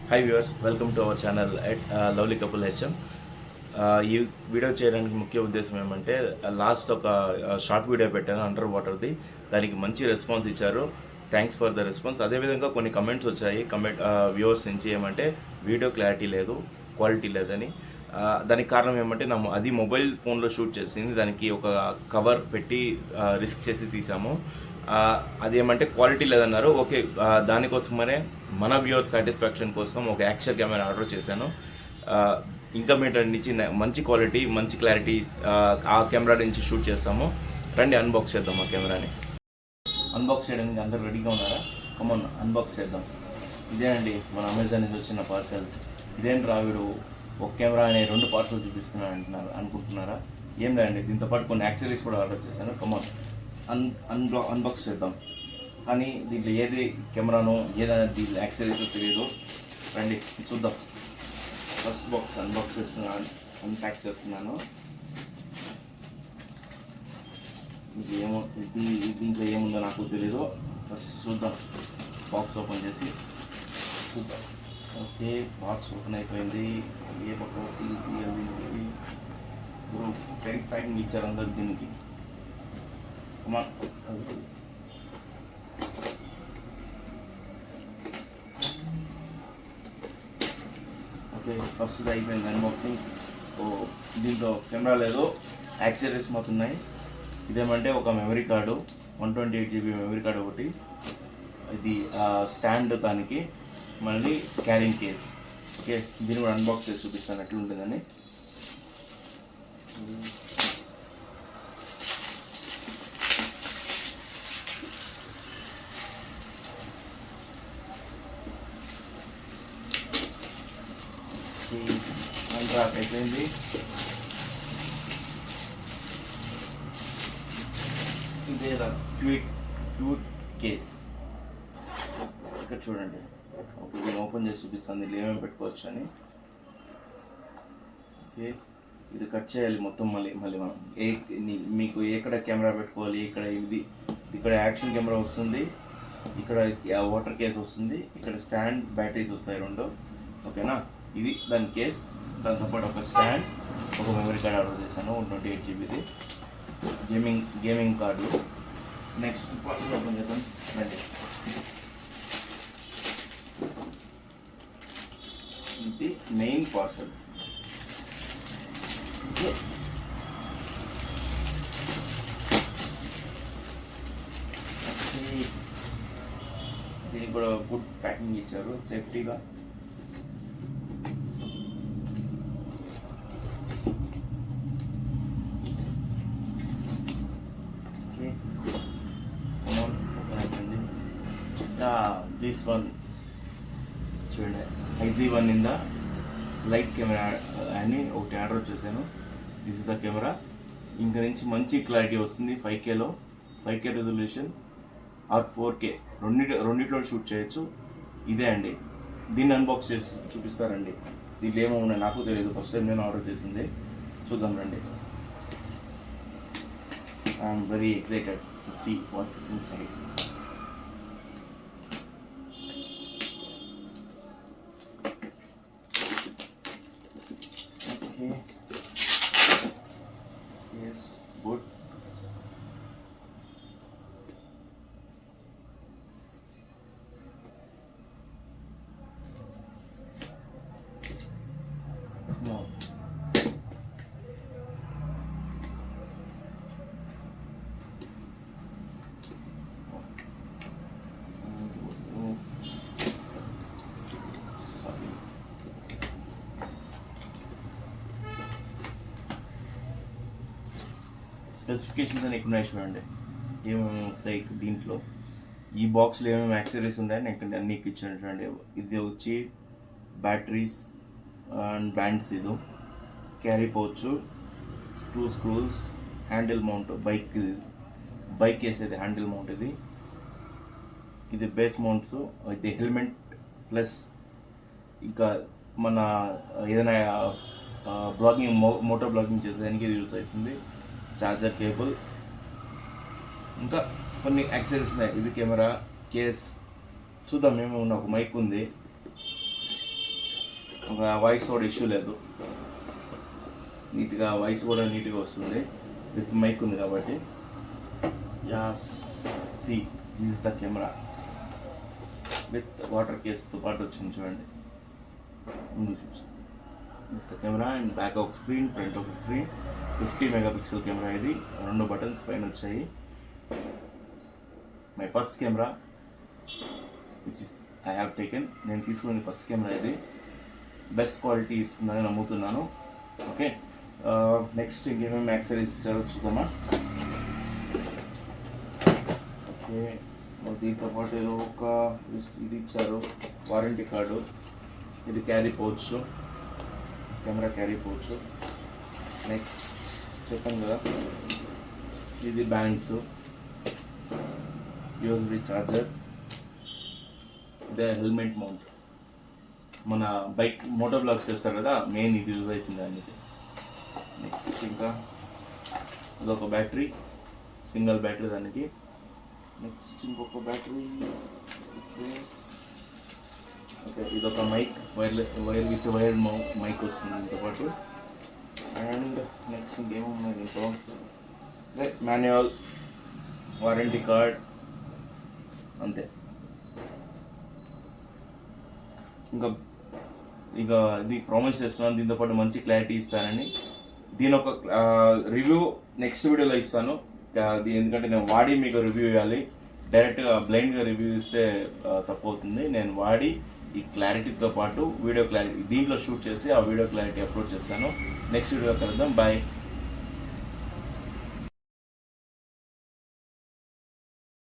Hi viewers, welcome to our channel at lovely couple HM. ఈ video చేయడానికి ముఖ్య ఉద్దేశం ఏమంటే, లాస్ట్ ఒక షార్ట్ వీడియో పెట్టాను అండర్ వాటర్ది. దానికి మంచి రెస్పాన్స్ ఇచ్చారు. Thanks for the response. అదేవిధంగా కొన్ని కమెంట్స్ వచ్చాయి వ్యూవర్స్ నుంచి. ఏమంటే వీడియో క్లారిటీ లేదు, క్వాలిటీ లేదని. దానికి కారణం ఏమంటే, అది మొబైల్ ఫోన్లో షూట్ చేసింది. దానికి ఒక కవర్ పెట్టి రిస్క్ చేసి తీసాము. అదేమంటే క్వాలిటీ లేదన్నారు. ఓకే, దానికోసమనే మన వ్యూవర్ సాటిస్ఫాక్షన్ కోసం ఒక యాక్షన్ కెమెరా ఆర్డర్ చేశాను. ఇంకా మీటర్ నుంచి మంచి క్వాలిటీ, మంచి క్లారిటీ ఆ కెమెరా నుంచి షూట్ చేస్తాము. రండి, అన్బాక్స్ చేద్దాం ఆ కెమెరాని. అన్బాక్స్ చేయడానికి అందరూ రెడీగా ఉన్నారా? కమన్, అన్బాక్స్ చేద్దాం. ఇదే అండి మన అమెజాన్ నుంచి వచ్చిన పార్సెల్. ఇదేంటి రావిడు ఒక కెమెరా అనే 2 పార్సెల్ చూపిస్తున్నాను అనుకుంటున్నారా? ఏం లేదండి, దీంతో పాటు కొన్ని యాక్సెసరీస్ కూడా ఆర్డర్ చేశాను. కమన్, అన్బాక్స్ చేద్దాం. కానీ దీంట్లో ఏది కెమెరానో ఏదైనా దీంట్లో యాక్సెసరీస్ తెలియదు. రండి చూద్దాం. ఫస్ట్ బాక్స్ అన్బాక్స్ చేస్తున్నాను, అన్ప్యాక్ చేస్తున్నాను. దీంట్లో ఏముందో నాకు తెలీదు. ఫస్ట్ చూద్దాం, బాక్స్ ఓపెన్ చేసి చూద్దాం. ఓకే, బాక్స్ ఓపెన్ అయిపోయింది. ఏ పక్క సీల్ తీయాలి? టైట్ ప్యాకింగ్ ఇచ్చారు అందరు దీనికి. ఓకే, ఫస్ట్ అయిపోయింది అన్బాక్సింగ్. దీంట్లో కెమెరా లేదు, యాక్సెసరీస్ మొత్తం ఉన్నాయి. ఇదేమంటే ఒక memory card, 128 GB memory card ఒకటి. ఇది స్టాండ్, దానికి మళ్ళీ క్యారింగ్ కేస్. ఓకే, దీన్ని కూడా అన్బాక్స్ చేసి చూపిస్తాను ఎట్లుంటుందని. అన్రాప్ అయిపోయింది. ఇదే క్యూట్ కేస్. ఇక్కడ చూడండి, దీన్ని ఓపెన్ చేసి చూపిస్తాను దీన్ని ఏమేమి పెట్టుకోవచ్చు అని. ఓకే, ఇది కట్ చేయాలి మొత్తం. మళ్ళీ మనం మీకు ఎక్కడ కెమెరా పెట్టుకోవాలి, ఇక్కడ యాక్షన్ కెమెరా వస్తుంది, ఇక్కడ వాటర్ కేస్ వస్తుంది, ఇక్కడ స్టాండ్, బ్యాటరీస్ వస్తాయి 2. ఓకేనా, ఇది దాని కేస్. దాంతోపాటు ఒక స్టాండ్, ఒక మెమరీ కార్డ్ ఆర్డర్ చేశాను 128 GBది, gaming card. Next parcel open చేద్దాం రండి. ఇది మెయిన్ పార్సల్. దీనికి కూడా గుడ్ ప్యాకింగ్ ఇచ్చారు, సేఫ్టీగా. దిస్ వన్ చూడండి, IG1 in the light camera అని ఒకటి ఆర్డర్ చేశాను. This is the camera. ఇంకా నుంచి మంచి క్లారిటీ వస్తుంది. 5K రెజల్యూషన్ ఆర్ 4K రెండిట్లో షూట్ చేయొచ్చు. ఇదే అండి, దీన్ని అన్బాక్స్ చేసి చూపిస్తారండి. దీంట్లో ఏమో ఉన్నాయి నాకు తెలియదు, ఫస్ట్ టైం నేను ఆర్డర్ చేసింది. చూద్దాం రండి. I'm very excited to see what is inside. Okay. Yes, good. No. Specifications అని ఇక్కడ చూడండి, ఏమేమి వస్తాయి దీంట్లో. ఈ బాక్స్లో ఏమేమి యాక్సెసరీస్ ఉన్నాయని ఇక్కడ అన్ని ఇచ్చాను చూడండి. ఇది వచ్చి బ్యాటరీస్ అండ్ బ్యాండ్స్, ఇది carry pouch, 2 screws, handle mount, bike వేసేది హ్యాండిల్ మౌంట్. ఇది బేస్ మౌంట్స్. ఇది హెల్మెట్ ప్లస్ ఇంకా మన ఏదైనా మోటార్ బ్లాగింగ్ చేసేదానికి ఇది యూస్ అవుతుంది. చార్జర్ కేబుల్, ఇంకా కొన్ని యాక్సెసరీస్ ఉన్నాయి. ఇది కెమెరా కేస్. చూద్దాం ఏమేమి. ఒక మైక్ ఉంది, వాయిస్ కూడా ఇష్యూ లేదు, నీట్గా వాయిస్ కూడా నీట్గా వస్తుంది విత్ మైక్ ఉంది కాబట్టి. As see this the camera with water కేస్తో పాటు వచ్చింది చూడండి. ముందు చూసి this the camera and back ఒక స్క్రీన్, ఫ్రంట్ ఒక స్క్రీన్. 50 మెగాపిక్సెల్ కెమెరా ఇది, 2 బటన్స్ పైన వచ్చాయి. My first camera which is I have taken, నేను తీసుకున్న ఫస్ట్ కెమెరా ఇది. బెస్ట్ క్వాలిటీ ఇస్తుందని నమ్ముతున్నాను. ఓకే, నెక్స్ట్ ఇంకేమేమి యాక్సరీస్ ఇచ్చారో చూద్దామా. ఓకే, దీంతో పాటు ఏదో ఒక ఇది ఇచ్చారు, వారంటీ కార్డు. ఇది carry pouch, camera carry pouch. Next చెప్పాను కదా, ఇది బ్యాండ్స్, యూఎస్బి చార్జర్. ఇదే హెల్మెట్ మౌంట్, మన బైక్ మోటార్ బ్లాగ్స్ చేస్తారు కదా, మెయిన్ ఇది యూజ్ అవుతుంది దానికి. నెక్స్ట్ ఇంకా ఇదొక బ్యాటరీ, సింగిల్ బ్యాటరీ దానికి. నెక్స్ట్ ఇంకొక బ్యాటరీ. ఓకే, ఇదొక mic, wire with wire mic వస్తుంది దీంతో పాటు. అండ్ నెక్స్ట్ ఇంకేమున్నాయి దీంతో, అదే మాన్యువల్, వారంటీ కార్డ్, అంతే. ఇంకా ఇక ఇది ప్రామిస్ చేస్తున్నాను, దీంతో పాటు మంచి క్లారిటీ ఇస్తానని. దీని ఒక రివ్యూ నెక్స్ట్ వీడియోలో ఇస్తాను. ఎందుకంటే నేను వాడి మీకు రివ్యూ ఇవ్వాలి, డైరెక్ట్గా బ్లైండ్గా రివ్యూ ఇస్తే తప్పు అవుతుంది. నేను వాడి ఈ క్లారిటీతో పాటు వీడియో క్లారిటీ దీంట్లో షూట్ చేసి ఆ వీడియో క్లారిటీ అప్లోడ్ చేస్తాను. నెక్స్ట్ వీడియో కలుద్దాం, బాయ్.